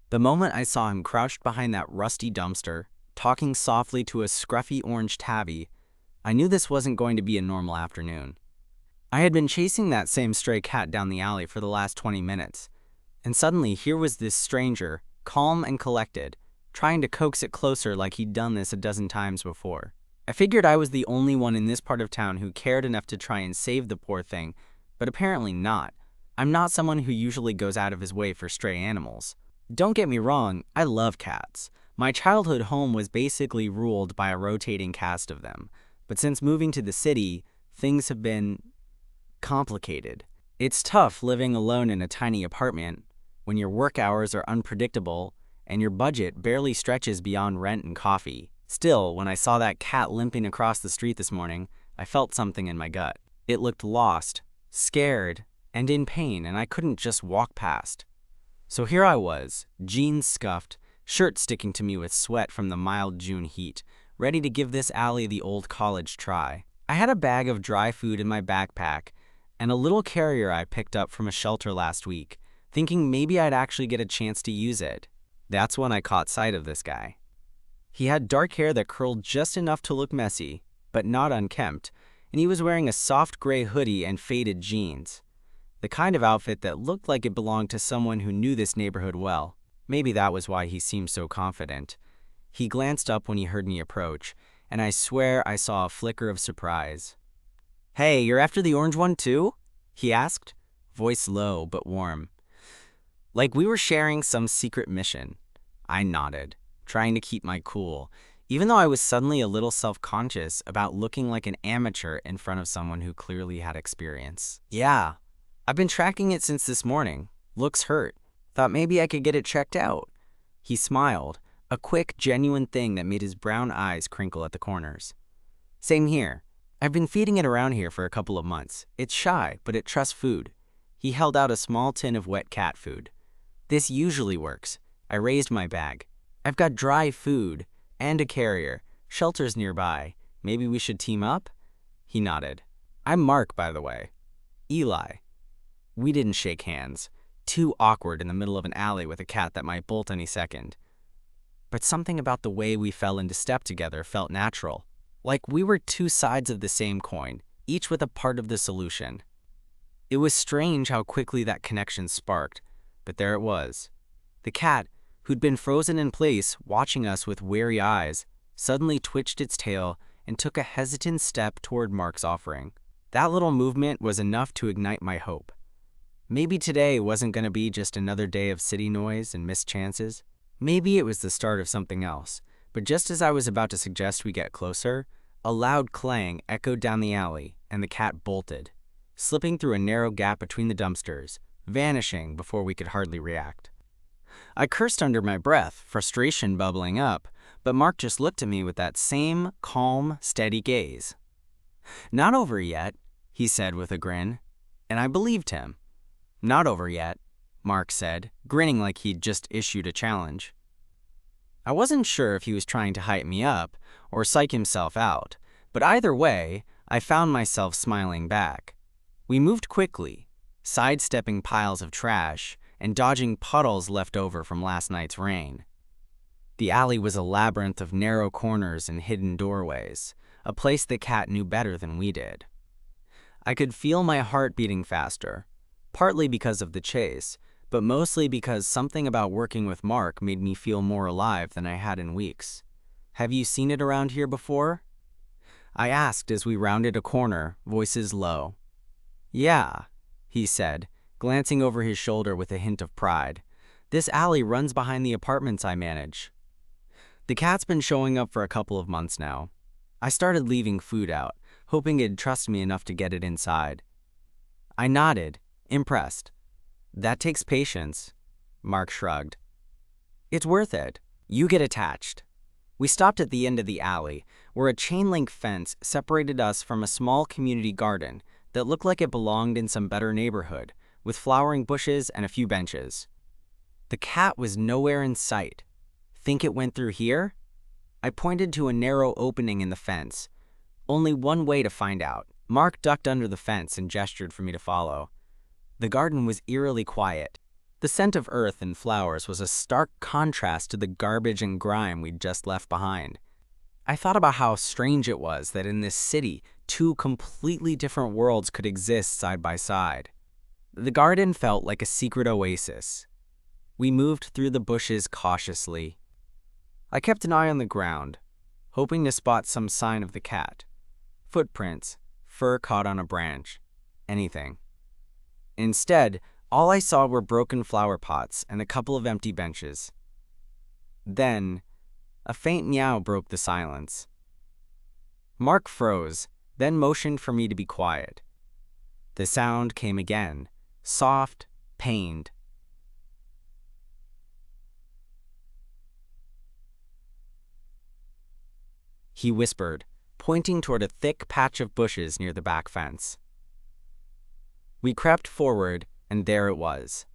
The moment I saw him crouched behind that rusty dumpster, talking softly to a scruffy orange tabby, I knew this wasn't going to be a normal afternoon. I had been chasing that same stray cat down the alley for the last 20 minutes, and suddenly here was this stranger, calm and collected, trying to coax it closer like he'd done this a dozen times before. I figured I was the only one in this part of town who cared enough to try and save the poor thing, but apparently not. I'm not someone who usually goes out of his way for stray animals. Don't get me wrong, I love cats. My childhood home was basically ruled by a rotating cast of them, but since moving to the city, things have been complicated. It's tough living alone in a tiny apartment when your work hours are unpredictable and your budget barely stretches beyond rent and coffee. Still, when I saw that cat limping across the street this morning, I felt something in my gut. It looked lost, scared, and in pain, and I couldn't just walk past. So here I was, jeans scuffed, shirt sticking to me with sweat from the mild June heat, ready to give this alley the old college try. I had a bag of dry food in my backpack and a little carrier I picked up from a shelter last week, thinking maybe I'd actually get a chance to use it. That's when I caught sight of this guy. He had dark hair that curled just enough to look messy, but not unkempt, and he was wearing a soft gray hoodie and faded jeans. The kind of outfit that looked like it belonged to someone who knew this neighborhood well. Maybe that was why he seemed so confident. He glanced up when he heard me approach, and I swear I saw a flicker of surprise. "Hey, you're after the orange one too?" he asked, voice low but warm. Like we were sharing some secret mission. I nodded, trying to keep my cool, even though I was suddenly a little self-conscious about looking like an amateur in front of someone who clearly had experience. "Yeah, I've been tracking it since this morning. Looks hurt. Thought maybe I could get it checked out." He smiled, a quick, genuine thing that made his brown eyes crinkle at the corners. "Same here. I've been feeding it around here for a couple of months. It's shy, but it trusts food." He held out a small tin of wet cat food. "This usually works." I raised my bag. "I've got dry food and a carrier. Shelter's nearby. Maybe we should team up?" He nodded. "I'm Mark, by the way." "Eli." We didn't shake hands. Too awkward in the middle of an alley with a cat that might bolt any second. But something about the way we fell into step together felt natural. Like we were two sides of the same coin, each with a part of the solution. It was strange how quickly that connection sparked, but there it was. The cat, who'd been frozen in place, watching us with wary eyes, suddenly twitched its tail and took a hesitant step toward Mark's offering. That little movement was enough to ignite my hope. Maybe today wasn't going to be just another day of city noise and missed chances. Maybe it was the start of something else. But just as I was about to suggest we get closer, a loud clang echoed down the alley, and the cat bolted, slipping through a narrow gap between the dumpsters, vanishing before we could hardly react. I cursed under my breath, frustration bubbling up, but Mark just looked at me with that same calm, steady gaze. "Not over yet," he said with a grin, and I believed him. "Not over yet," Mark said, grinning like he'd just issued a challenge. I wasn't sure if he was trying to hype me up or psych himself out, but either way, I found myself smiling back. We moved quickly, sidestepping piles of trash and dodging puddles left over from last night's rain. The alley was a labyrinth of narrow corners and hidden doorways, a place the cat knew better than we did. I could feel my heart beating faster, partly because of the chase, but mostly because something about working with Mark made me feel more alive than I had in weeks. "Have you seen it around here before?" I asked as we rounded a corner, voices low. "Yeah," he said, glancing over his shoulder with a hint of pride. "This alley runs behind the apartments I manage. The cat's been showing up for a couple of months now. I started leaving food out, hoping it'd trust me enough to get it inside." I nodded, impressed. "That takes patience," Mark shrugged. "It's worth it. You get attached." We stopped at the end of the alley, where a chain-link fence separated us from a small community garden that looked like it belonged in some better neighborhood, with flowering bushes and a few benches. The cat was nowhere in sight. "Think it went through here?" I pointed to a narrow opening in the fence. Only one way to find out. Mark ducked under the fence and gestured for me to follow. The garden was eerily quiet. The scent of earth and flowers was a stark contrast to the garbage and grime we'd just left behind. I thought about how strange it was that in this city, two completely different worlds could exist side by side. The garden felt like a secret oasis. We moved through the bushes cautiously. I kept an eye on the ground, hoping to spot some sign of the cat. Footprints, fur caught on a branch, anything. Instead, all I saw were broken flower pots and a couple of empty benches. Then, a faint meow broke the silence. Mark froze, then motioned for me to be quiet. The sound came again, soft, pained. He whispered, pointing toward a thick patch of bushes near the back fence. We crept forward, and there it was.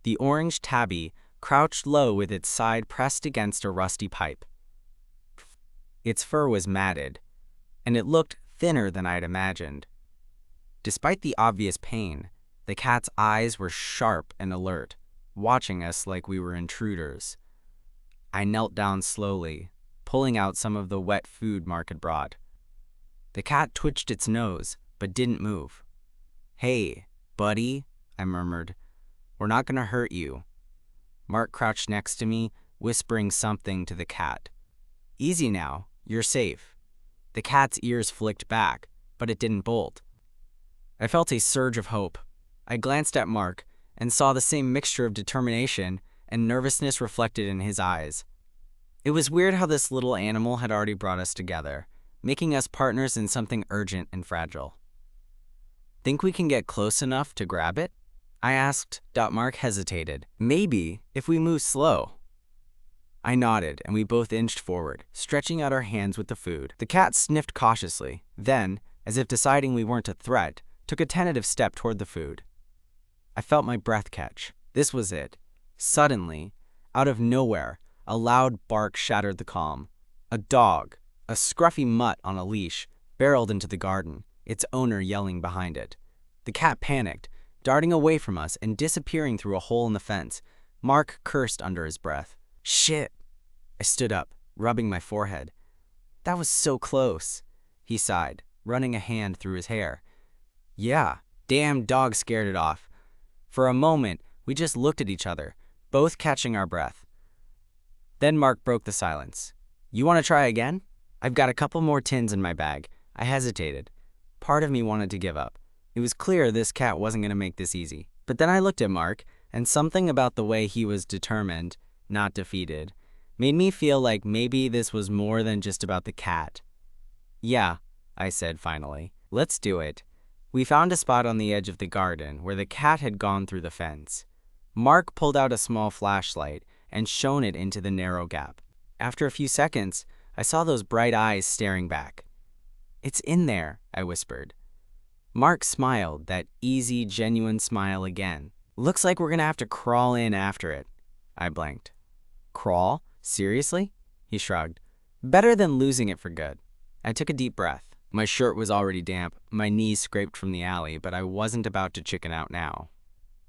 The orange tabby crouched low with its side pressed against a rusty pipe. Its fur was matted, and it looked thinner than I'd imagined. Despite the obvious pain, the cat's eyes were sharp and alert, watching us like we were intruders. I knelt down slowly, pulling out some of the wet food Mark had brought. The cat twitched its nose, but didn't move. "Hey, buddy," I murmured. "We're not gonna hurt you." Mark crouched next to me, whispering something to the cat. "Easy now, you're safe." The cat's ears flicked back, but it didn't bolt. I felt a surge of hope. I glanced at Mark and saw the same mixture of determination and nervousness reflected in his eyes. It was weird how this little animal had already brought us together, making us partners in something urgent and fragile. "Think we can get close enough to grab it?" I asked. Mark hesitated. "Maybe, if we move slow." I nodded, and we both inched forward, stretching out our hands with the food. The cat sniffed cautiously, then, as if deciding we weren't a threat, took a tentative step toward the food. I felt my breath catch. This was it. Suddenly, out of nowhere, a loud bark shattered the calm. A dog, a scruffy mutt on a leash, barreled into the garden, its owner yelling behind it. The cat panicked, darting away from us and disappearing through a hole in the fence. Mark cursed under his breath. "Shit!" I stood up, rubbing my forehead. "That was so close," he sighed, running a hand through his hair. "Yeah, damn dog scared it off." For a moment, we just looked at each other, both catching our breath. Then Mark broke the silence. "You want to try again?" "I've got a couple more tins in my bag." I hesitated. Part of me wanted to give up. It was clear this cat wasn't going to make this easy. But then I looked at Mark, and something about the way he was determined, not defeated, made me feel like maybe this was more than just about the cat. "Yeah," I said finally. "Let's do it." We found a spot on the edge of the garden where the cat had gone through the fence. Mark pulled out a small flashlight and shone it into the narrow gap. After a few seconds, I saw those bright eyes staring back. "It's in there," I whispered. Mark smiled, that easy, genuine smile again. "Looks like we're gonna have to crawl in after it." I blanked. "Crawl? Seriously?" He shrugged. "Better than losing it for good." I took a deep breath. My shirt was already damp, my knees scraped from the alley, but I wasn't about to chicken out now.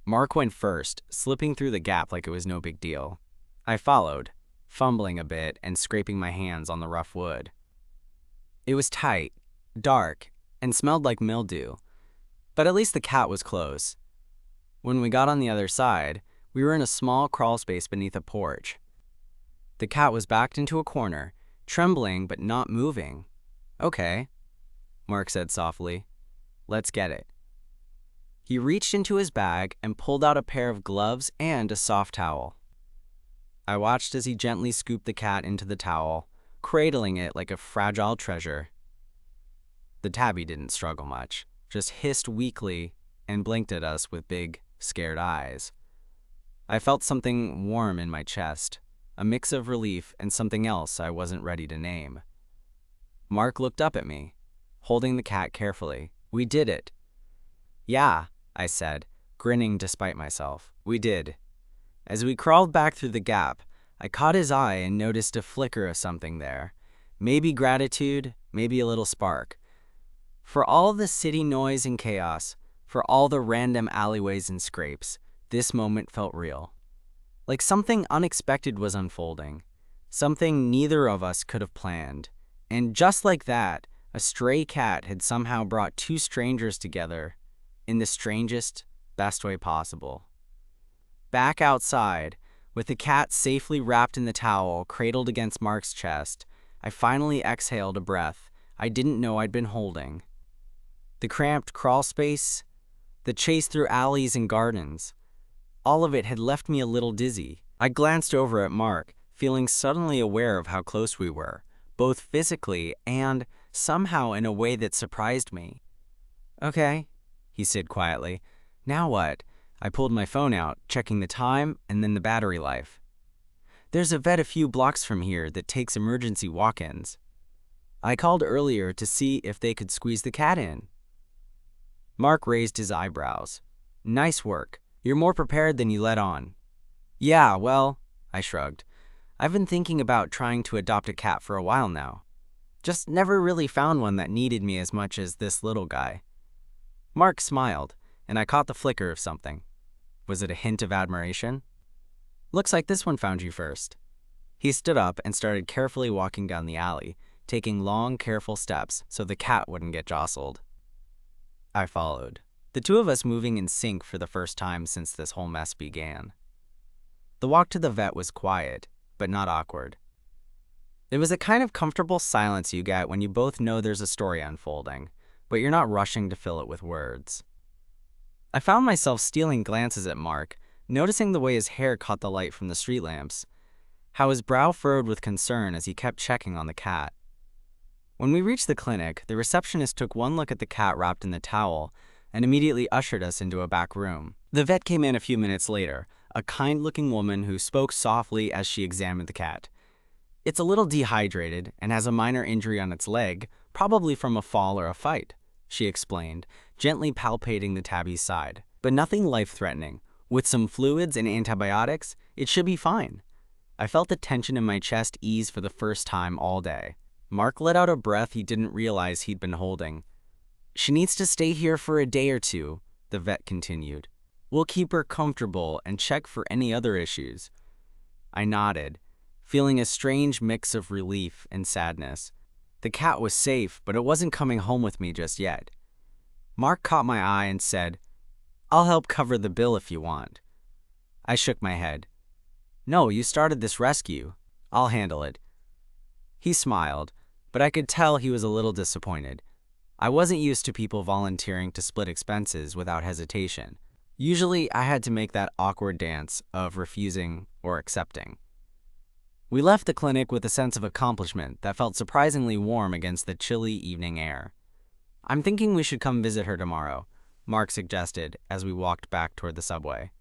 Mark went first, slipping through the gap like it was no big deal. I followed, fumbling a bit and scraping my hands on the rough wood. It was tight, dark, and smelled like mildew, but at least the cat was close. When we got on the other side, we were in a small crawl space beneath a porch. The cat was backed into a corner, trembling but not moving. "Okay," Mark said softly. "Let's get it." He reached into his bag and pulled out a pair of gloves and a soft towel. I watched as he gently scooped the cat into the towel, cradling it like a fragile treasure. The tabby didn't struggle much, just hissed weakly and blinked at us with big, scared eyes. I felt something warm in my chest, a mix of relief and something else I wasn't ready to name. Mark looked up at me, holding the cat carefully. "We did it." "Yeah," I said, grinning despite myself. "We did." As we crawled back through the gap, I caught his eye and noticed a flicker of something there. Maybe gratitude, maybe a little spark. For all the city noise and chaos, for all the random alleyways and scrapes, This moment felt real. Like something unexpected was unfolding. Something neither of us could have planned. And just like that, a stray cat had somehow brought two strangers together in the strangest, best way possible. Back outside, with the cat safely wrapped in the towel, cradled against Mark's chest, I finally exhaled a breath I didn't know I'd been holding. The cramped crawl space, the chase through alleys and gardens, all of it had left me a little dizzy. I glanced over at Mark, feeling suddenly aware of how close we were, both physically and somehow in a way that surprised me. "Okay," he said quietly. "Now what?" I pulled my phone out, checking the time and then the battery life. "There's a vet a few blocks from here that takes emergency walk-ins. I called earlier to see if they could squeeze the cat in." Mark raised his eyebrows. "Nice work. You're more prepared than you let on." "Yeah, well," I shrugged. "I've been thinking about trying to adopt a cat for a while now. Just never really found one that needed me as much as this little guy." Mark smiled, and I caught the flicker of something. Was it a hint of admiration? "Looks like this one found you first." He stood up and started carefully walking down the alley, taking long, careful steps so the cat wouldn't get jostled. I followed, the two of us moving in sync for the first time since this whole mess began. The walk to the vet was quiet, but not awkward. It was a kind of comfortable silence you get when you both know there's a story unfolding, but you're not rushing to fill it with words. I found myself stealing glances at Mark, noticing the way his hair caught the light from the street lamps, how his brow furrowed with concern as he kept checking on the cat. When we reached the clinic, the receptionist took one look at the cat wrapped in the towel and immediately ushered us into a back room. The vet came in a few minutes later, a kind-looking woman who spoke softly as she examined the cat. "It's a little dehydrated and has a minor injury on its leg, probably from a fall or a fight," she explained, gently palpating the tabby's side. "But nothing life-threatening. With some fluids and antibiotics, it should be fine." I felt the tension in my chest ease for the first time all day. Mark let out a breath he didn't realize he'd been holding. "She needs to stay here for a day or two," the vet continued. "We'll keep her comfortable and check for any other issues." I nodded, feeling a strange mix of relief and sadness. The cat was safe, but it wasn't coming home with me just yet. Mark caught my eye and said, "I'll help cover the bill if you want." I shook my head. "No, you started this rescue. I'll handle it." He smiled, but I could tell he was a little disappointed. I wasn't used to people volunteering to split expenses without hesitation. Usually, I had to make that awkward dance of refusing or accepting. We left the clinic with a sense of accomplishment that felt surprisingly warm against the chilly evening air. "I'm thinking we should come visit her tomorrow," Mark suggested as we walked back toward the subway.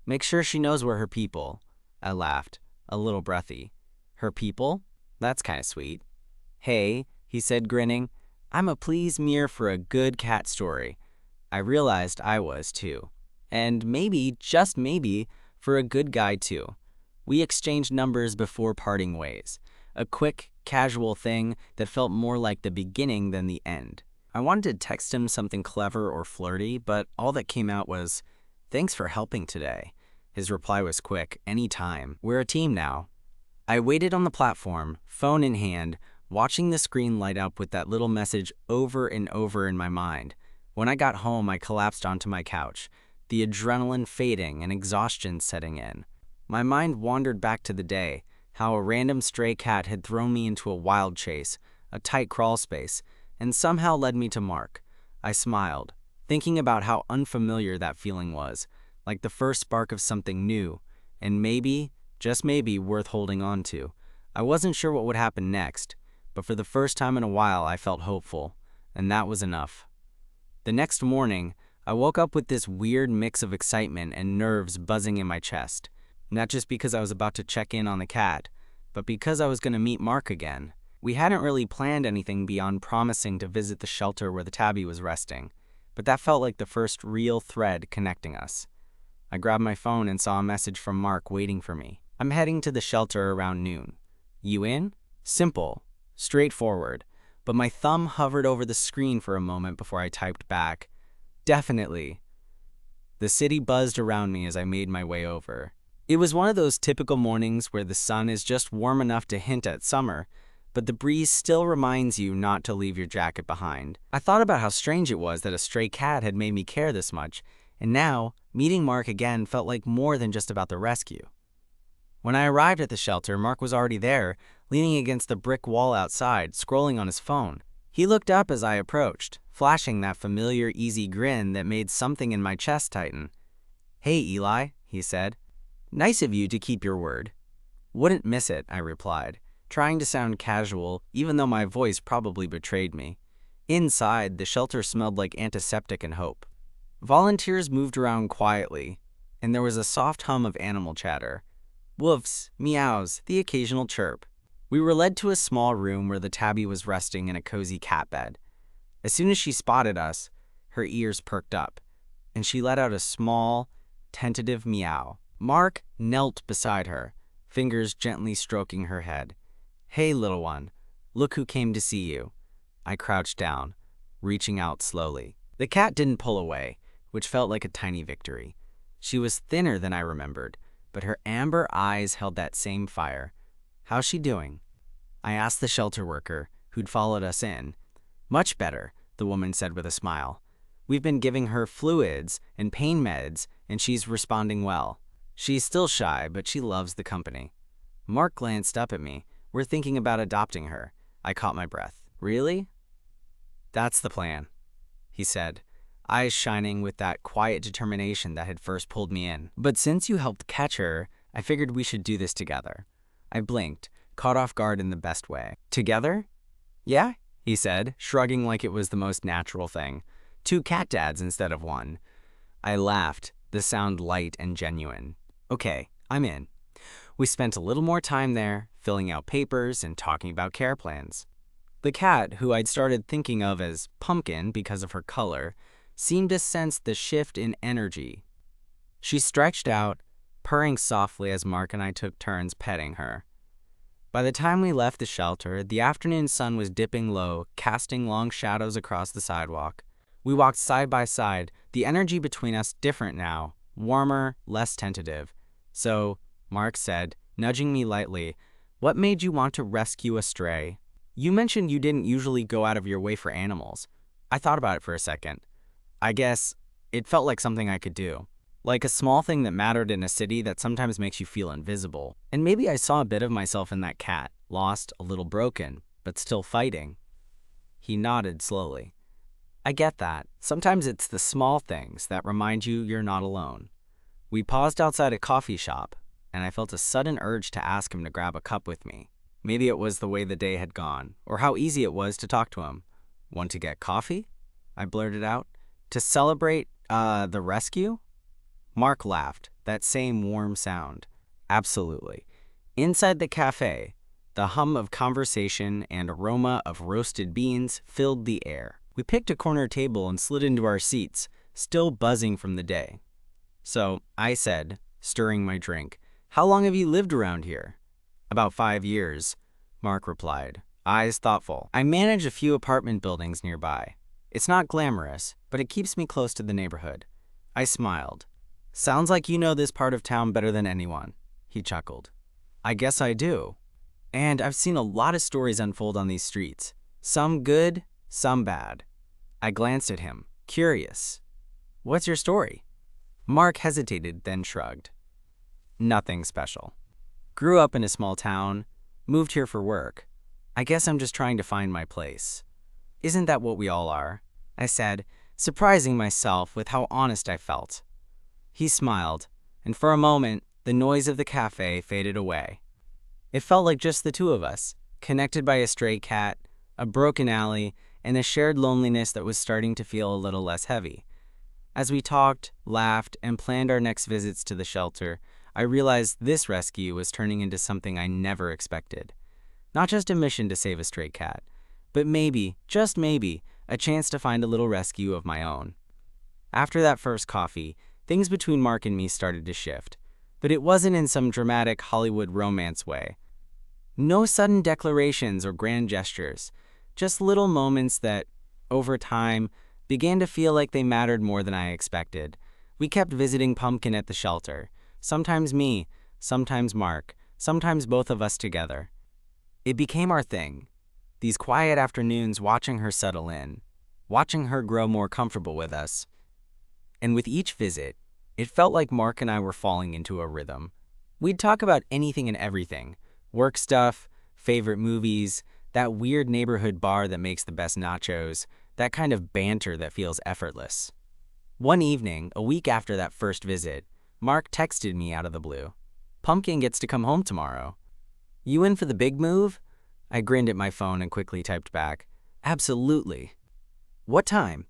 "Make sure she knows we're her people," I laughed, a little breathy. "Her people? That's kind of sweet." "Hey," he said, grinning, "I'm a pleased mirror for a good cat story." I realized I was too. And maybe, just maybe, for a good guy too. We exchanged numbers before parting ways. A quick, casual thing that felt more like the beginning than the end. I wanted to text him something clever or flirty, but all that came out was, "Thanks for helping today." His reply was quick, "Anytime. We're a team now." I waited on the platform, phone in hand, watching the screen light up with that little message over and over in my mind. When I got home, I collapsed onto my couch, the adrenaline fading and exhaustion setting in. My mind wandered back to the day, how a random stray cat had thrown me into a wild chase, a tight crawl space, and somehow led me to Mark. I smiled, thinking about how unfamiliar that feeling was, like the first spark of something new, and maybe, just maybe, worth holding on to. I wasn't sure what would happen next, but for the first time in a while I felt hopeful, and that was enough. The next morning, I woke up with this weird mix of excitement and nerves buzzing in my chest, not just because I was about to check in on the cat, but because I was going to meet Mark again. We hadn't really planned anything beyond promising to visit the shelter where the tabby was resting, but that felt like the first real thread connecting us. I grabbed my phone and saw a message from Mark waiting for me. "I'm heading to the shelter around noon. You in?" Simple, straightforward, but my thumb hovered over the screen for a moment before I typed back, "Definitely." The city buzzed around me as I made my way over. It was one of those typical mornings where the sun is just warm enough to hint at summer, but the breeze still reminds you not to leave your jacket behind. I thought about how strange it was that a stray cat had made me care this much, and now, meeting Mark again felt like more than just about the rescue. When I arrived at the shelter, Mark was already there, leaning against the brick wall outside, scrolling on his phone. He looked up as I approached, flashing that familiar, easy grin that made something in my chest tighten. "Hey, Eli," he said. "Nice of you to keep your word." "Wouldn't miss it," I replied, trying to sound casual, even though my voice probably betrayed me. Inside, the shelter smelled like antiseptic and hope. Volunteers moved around quietly, and there was a soft hum of animal chatter. Woofs, meows, the occasional chirp. We were led to a small room where the tabby was resting in a cozy cat bed. As soon as she spotted us, her ears perked up, and she let out a small, tentative meow. Mark knelt beside her, fingers gently stroking her head. "Hey, little one, look who came to see you." I crouched down, reaching out slowly. The cat didn't pull away, which felt like a tiny victory. She was thinner than I remembered, but her amber eyes held that same fire. "How's she doing?" I asked the shelter worker, who'd followed us in. "Much better," the woman said with a smile. "We've been giving her fluids and pain meds, and she's responding well. She's still shy, but she loves the company." Mark glanced up at me. "We're thinking about adopting her." I caught my breath. "Really?" "That's the plan," he said, eyes shining with that quiet determination that had first pulled me in. "But since you helped catch her, I figured we should do this together." I blinked, caught off guard in the best way. "Together?" "Yeah," he said, shrugging like it was the most natural thing. "Two cat dads instead of one." I laughed, the sound light and genuine. "Okay, I'm in." We spent a little more time there, filling out papers and talking about care plans. The cat, who I'd started thinking of as Pumpkin because of her color, seemed to sense the shift in energy. She stretched out, purring softly as Mark and I took turns petting her. By the time we left the shelter, the afternoon sun was dipping low, casting long shadows across the sidewalk. We walked side by side, the energy between us different now, warmer, less tentative. "So," Mark said, nudging me lightly, "what made you want to rescue a stray? You mentioned you didn't usually go out of your way for animals." I thought about it for a second. I guess it felt like something I could do. Like a small thing that mattered in a city that sometimes makes you feel invisible. And maybe I saw a bit of myself in that cat, lost, a little broken, but still fighting. He nodded slowly. "I get that. Sometimes it's the small things that remind you you're not alone." We paused outside a coffee shop, and I felt a sudden urge to ask him to grab a cup with me. Maybe it was the way the day had gone, or how easy it was to talk to him. "Want to get coffee?" I blurted out. "To celebrate, the rescue?" Mark laughed, that same warm sound. "Absolutely." Inside the cafe, the hum of conversation and aroma of roasted beans filled the air. We picked a corner table and slid into our seats, still buzzing from the day. "So," I said, stirring my drink, "how long have you lived around here?" "About 5 years," Mark replied, eyes thoughtful. "I manage a few apartment buildings nearby. It's not glamorous, but it keeps me close to the neighborhood." I smiled. "Sounds like you know this part of town better than anyone," he chuckled. "I guess I do. And I've seen a lot of stories unfold on these streets. Some good, some bad." I glanced at him, curious. "What's your story?" Mark hesitated, then shrugged. "Nothing special. Grew up in a small town, moved here for work. I guess I'm just trying to find my place." "Isn't that what we all are?" I said, surprising myself with how honest I felt. He smiled, and for a moment, the noise of the cafe faded away. It felt like just the two of us, connected by a stray cat, a broken alley, and a shared loneliness that was starting to feel a little less heavy. As we talked, laughed, and planned our next visits to the shelter, I realized this rescue was turning into something I never expected. Not just a mission to save a stray cat, but maybe, just maybe, a chance to find a little rescue of my own. After that first coffee, things between Mark and me started to shift, but it wasn't in some dramatic Hollywood romance way. No sudden declarations or grand gestures, just little moments that, over time, began to feel like they mattered more than I expected. We kept visiting Pumpkin at the shelter. Sometimes me, sometimes Mark, sometimes both of us together. It became our thing. These quiet afternoons watching her settle in, watching her grow more comfortable with us. And with each visit, it felt like Mark and I were falling into a rhythm. We'd talk about anything and everything. Work stuff, favorite movies, that weird neighborhood bar that makes the best nachos, that kind of banter that feels effortless. One evening, a week after that first visit, Mark texted me out of the blue. "Pumpkin gets to come home tomorrow. You in for the big move?" I grinned at my phone and quickly typed back, "Absolutely." "What time?"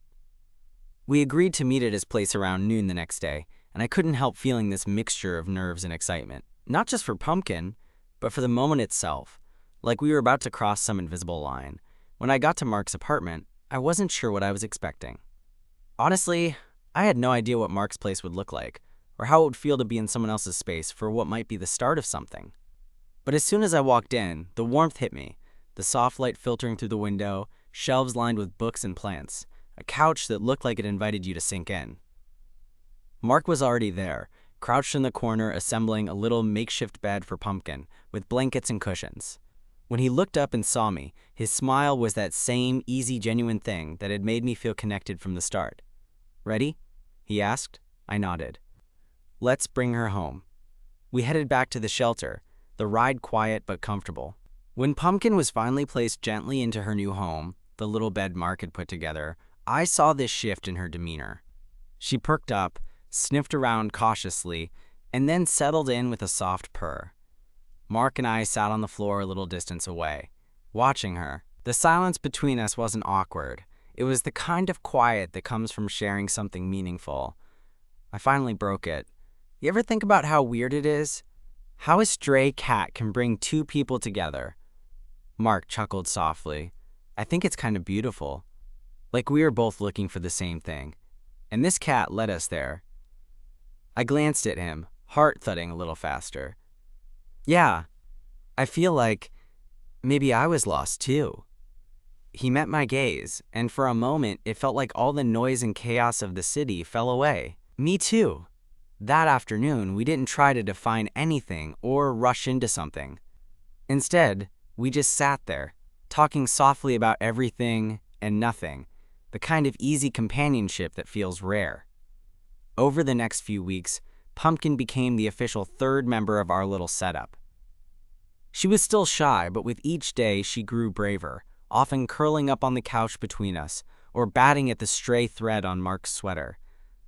We agreed to meet at his place around noon the next day, and I couldn't help feeling this mixture of nerves and excitement. Not just for Pumpkin, but for the moment itself, like we were about to cross some invisible line. When I got to Mark's apartment, I wasn't sure what I was expecting. Honestly, I had no idea what Mark's place would look like, or how it would feel to be in someone else's space for what might be the start of something. But as soon as I walked in, the warmth hit me, the soft light filtering through the window, shelves lined with books and plants, a couch that looked like it invited you to sink in. Mark was already there, crouched in the corner assembling a little makeshift bed for Pumpkin, with blankets and cushions. When he looked up and saw me, his smile was that same easy, genuine thing that had made me feel connected from the start. "Ready?" he asked. I nodded. "Let's bring her home." We headed back to the shelter, the ride quiet but comfortable. When Pumpkin was finally placed gently into her new home, the little bed Mark had put together, I saw this shift in her demeanor. She perked up, sniffed around cautiously, and then settled in with a soft purr. Mark and I sat on the floor a little distance away, watching her. The silence between us wasn't awkward. It was the kind of quiet that comes from sharing something meaningful. I finally broke it. You ever think about how weird it is? How a stray cat can bring two people together? Mark chuckled softly. "I think it's kind of beautiful. Like we were both looking for the same thing. And this cat led us there." I glanced at him, heart thudding a little faster. "Yeah, I feel like maybe I was lost too." He met my gaze, and for a moment it felt like all the noise and chaos of the city fell away. Me too. That afternoon, we didn't try to define anything or rush into something. Instead, we just sat there, talking softly about everything and nothing, the kind of easy companionship that feels rare. Over the next few weeks, Pumpkin became the official third member of our little setup. She was still shy, but with each day she grew braver, often curling up on the couch between us, or batting at the stray thread on Mark's sweater.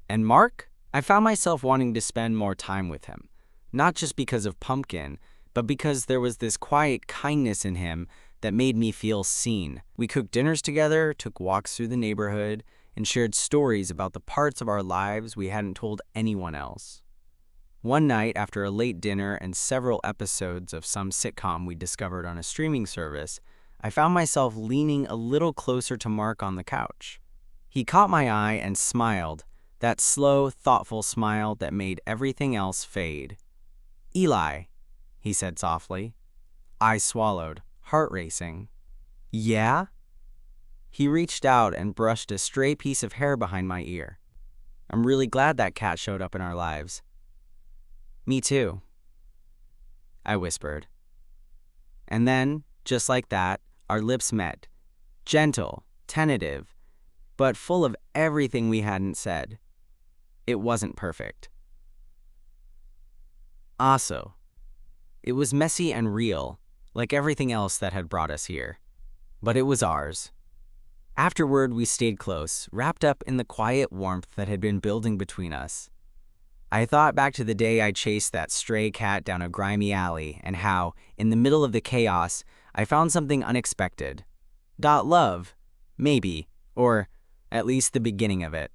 And Mark? I found myself wanting to spend more time with him, not just because of Pumpkin, but because there was this quiet kindness in him that made me feel seen. We cooked dinners together, took walks through the neighborhood, and shared stories about the parts of our lives we hadn't told anyone else. One night, after a late dinner and several episodes of some sitcom we discovered on a streaming service, I found myself leaning a little closer to Mark on the couch. He caught my eye and smiled, that slow, thoughtful smile that made everything else fade. "Eli," he said softly. I swallowed, heart racing. "Yeah?" He reached out and brushed a stray piece of hair behind my ear. "I'm really glad that cat showed up in our lives." "Me too," I whispered. And then, just like that, our lips met. Gentle, tentative, but full of everything we hadn't said. It wasn't perfect. Also, it was messy and real, like everything else that had brought us here. But it was ours. Afterward, we stayed close, wrapped up in the quiet warmth that had been building between us. I thought back to the day I chased that stray cat down a grimy alley and how, in the middle of the chaos, I found something unexpected. Love, maybe, or at least the beginning of it.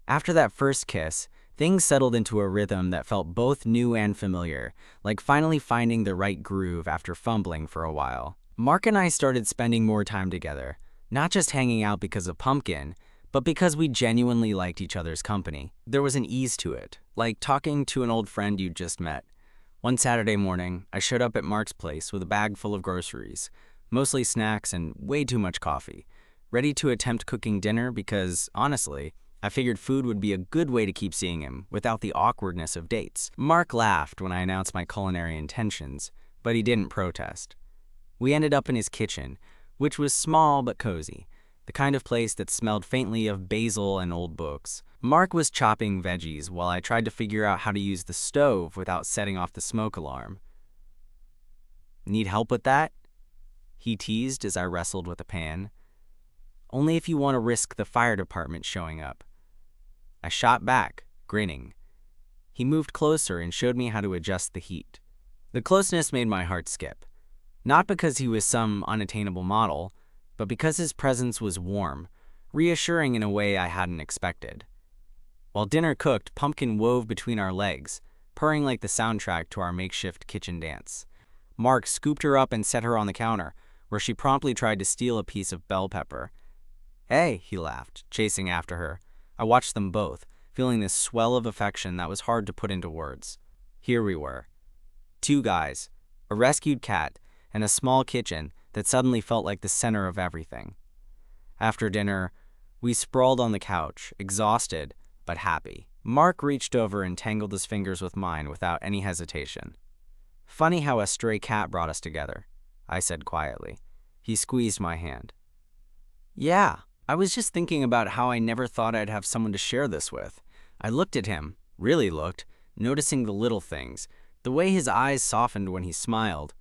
After that first kiss, things settled into a rhythm that felt both new and familiar, like finally finding the right groove after fumbling for a while. Mark and I started spending more time together, not just hanging out because of Pumpkin, but because we genuinely liked each other's company. There was an ease to it, like talking to an old friend you'd just met. One Saturday morning, I showed up at Mark's place with a bag full of groceries, mostly snacks and way too much coffee, ready to attempt cooking dinner because, honestly, I figured food would be a good way to keep seeing him without the awkwardness of dates. Mark laughed when I announced my culinary intentions, but he didn't protest. We ended up in his kitchen, which was small but cozy, the kind of place that smelled faintly of basil and old books. Mark was chopping veggies while I tried to figure out how to use the stove without setting off the smoke alarm. "Need help with that?" he teased as I wrestled with a pan. "Only if you want to risk the fire department showing up." I shot back, grinning. He moved closer and showed me how to adjust the heat. The closeness made my heart skip. Not because he was some unattainable model, but because his presence was warm, reassuring in a way I hadn't expected. While dinner cooked, Pumpkin wove between our legs, purring like the soundtrack to our makeshift kitchen dance. Mark scooped her up and set her on the counter, where she promptly tried to steal a piece of bell pepper. "Hey," he laughed, chasing after her. I watched them both, feeling this swell of affection that was hard to put into words. Here we were. Two guys, a rescued cat, and a small kitchen that suddenly felt like the center of everything. After dinner, we sprawled on the couch, exhausted but happy. Mark reached over and tangled his fingers with mine without any hesitation. "Funny how a stray cat brought us together," I said quietly. He squeezed my hand. "Yeah, I was just thinking about how I never thought I'd have someone to share this with." I looked at him, really looked, noticing the little things, the way his eyes softened when he smiled,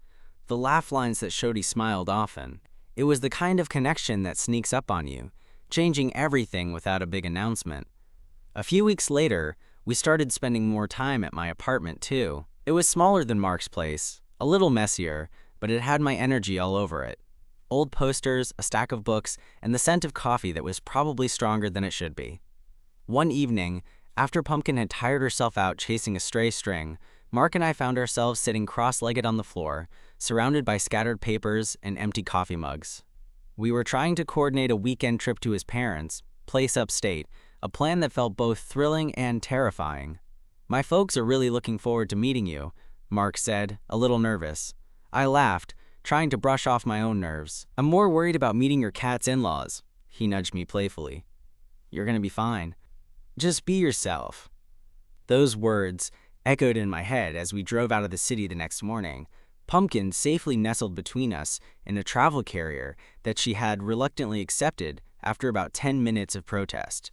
the laugh lines that showed he smiled often. It was the kind of connection that sneaks up on you, changing everything without a big announcement. A few weeks later, we started spending more time at my apartment too. It was smaller than Mark's place, a little messier, but it had my energy all over it. Old posters, a stack of books, and the scent of coffee that was probably stronger than it should be. One evening, after Pumpkin had tired herself out chasing a stray string, Mark and I found ourselves sitting cross-legged on the floor, surrounded by scattered papers and empty coffee mugs. We were trying to coordinate a weekend trip to his parents' place upstate, a plan that felt both thrilling and terrifying. "My folks are really looking forward to meeting you," Mark said, a little nervous. I laughed, trying to brush off my own nerves. "I'm more worried about meeting your cat's in-laws," he nudged me playfully. "You're gonna be fine. Just be yourself." Those words echoed in my head as we drove out of the city the next morning. Pumpkin safely nestled between us in a travel carrier that she had reluctantly accepted after about 10 minutes of protest.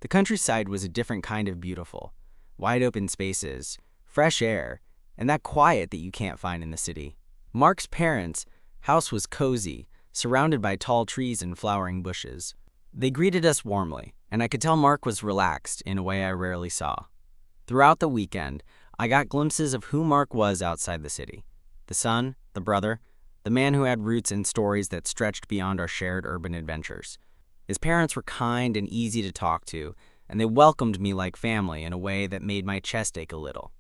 The countryside was a different kind of beautiful. Wide open spaces, fresh air, and that quiet that you can't find in the city. Mark's parents' house was cozy, surrounded by tall trees and flowering bushes. They greeted us warmly, and I could tell Mark was relaxed in a way I rarely saw. Throughout the weekend, I got glimpses of who Mark was outside the city. The son, the brother, the man who had roots and stories that stretched beyond our shared urban adventures. His parents were kind and easy to talk to, and they welcomed me like family in a way that made my chest ache a little.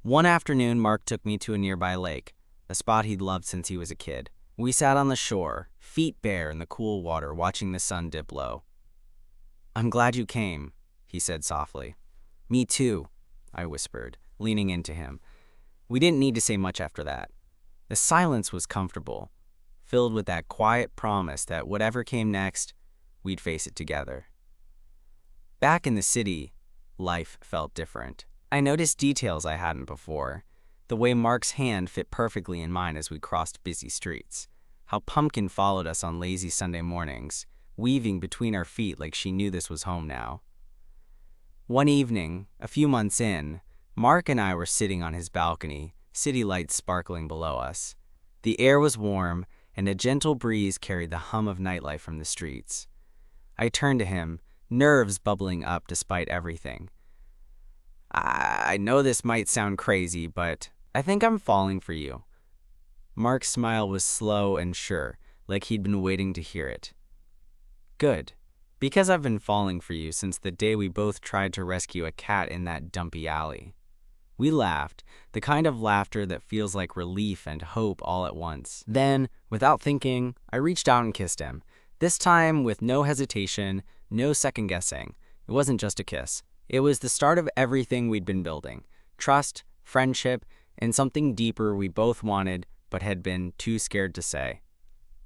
One afternoon, Mark took me to a nearby lake, a spot he'd loved since he was a kid. We sat on the shore, feet bare in the cool water, watching the sun dip low. "I'm glad you came," he said softly. "Me too," I whispered, leaning into him. We didn't need to say much after that. The silence was comfortable, filled with that quiet promise that whatever came next, we'd face it together. Back in the city, life felt different. I noticed details I hadn't before. The way Mark's hand fit perfectly in mine as we crossed busy streets. How Pumpkin followed us on lazy Sunday mornings, weaving between our feet like she knew this was home now. One evening, a few months in, Mark and I were sitting on his balcony, city lights sparkling below us. The air was warm, and a gentle breeze carried the hum of nightlife from the streets. I turned to him, nerves bubbling up despite everything. I know this might sound crazy, but I think I'm falling for you." Mark's smile was slow and sure, like he'd been waiting to hear it. "Good, because I've been falling for you since the day we both tried to rescue a cat in that dumpy alley." We laughed, the kind of laughter that feels like relief and hope all at once. Then, without thinking, I reached out and kissed him, this time with no hesitation, no second guessing. It wasn't just a kiss. It was the start of everything we'd been building: trust, friendship, and something deeper we both wanted but had been too scared to say.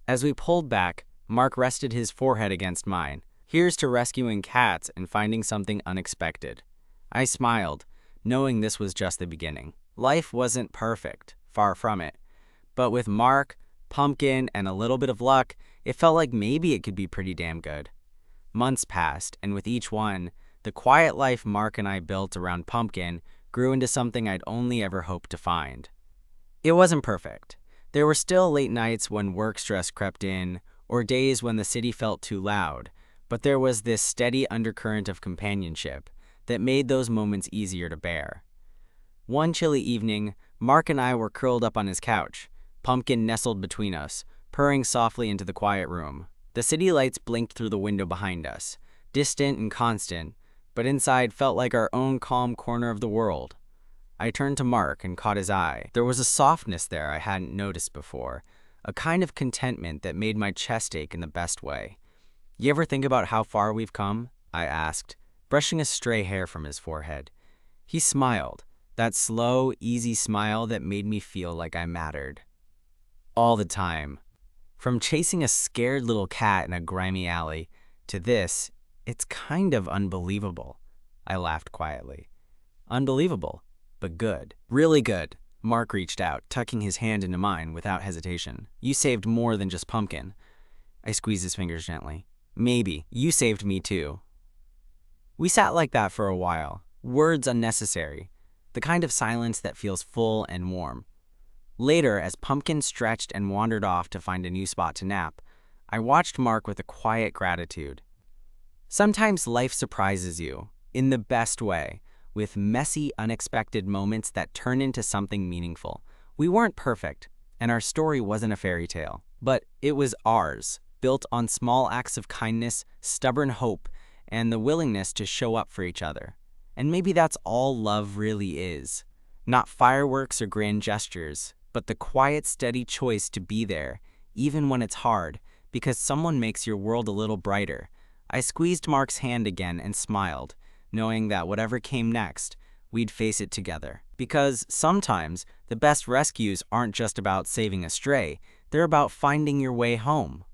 As we pulled back, Mark rested his forehead against mine. Here's to rescuing cats and finding something unexpected. I smiled, knowing this was just the beginning. Life wasn't perfect, far from it. But with Mark, Pumpkin, and a little bit of luck, it felt like maybe it could be pretty damn good. Months passed, and with each one, the quiet life Mark and I built around Pumpkin grew into something I'd only ever hoped to find. It wasn't perfect. There were still late nights when work stress crept in, or days when the city felt too loud, but there was this steady undercurrent of companionship that made those moments easier to bear. One chilly evening, Mark and I were curled up on his couch, Pumpkin nestled between us, purring softly into the quiet room. The city lights blinked through the window behind us, distant and constant, but inside felt like our own calm corner of the world. I turned to Mark and caught his eye. There was a softness there I hadn't noticed before, a kind of contentment that made my chest ache in the best way. "You ever think about how far we've come?" I asked, brushing a stray hair from his forehead. He smiled, that slow, easy smile that made me feel like I mattered. "All the time. From chasing a scared little cat in a grimy alley to this, it's kind of unbelievable." I laughed quietly. "Unbelievable, but good." "Really good." Mark reached out, tucking his hand into mine without hesitation. "You saved more than just Pumpkin." I squeezed his fingers gently. "Maybe. You saved me too." We sat like that for a while, words unnecessary, the kind of silence that feels full and warm. Later, as Pumpkin stretched and wandered off to find a new spot to nap, I watched Mark with a quiet gratitude. Sometimes life surprises you, in the best way, with messy, unexpected moments that turn into something meaningful. We weren't perfect, and our story wasn't a fairy tale, but it was ours, built on small acts of kindness, stubborn hope, and the willingness to show up for each other. And maybe that's all love really is. Not fireworks or grand gestures, but the quiet, steady choice to be there, even when it's hard, because someone makes your world a little brighter. I squeezed Mark's hand again and smiled, knowing that whatever came next, we'd face it together. Because sometimes the best rescues aren't just about saving a stray, they're about finding your way home.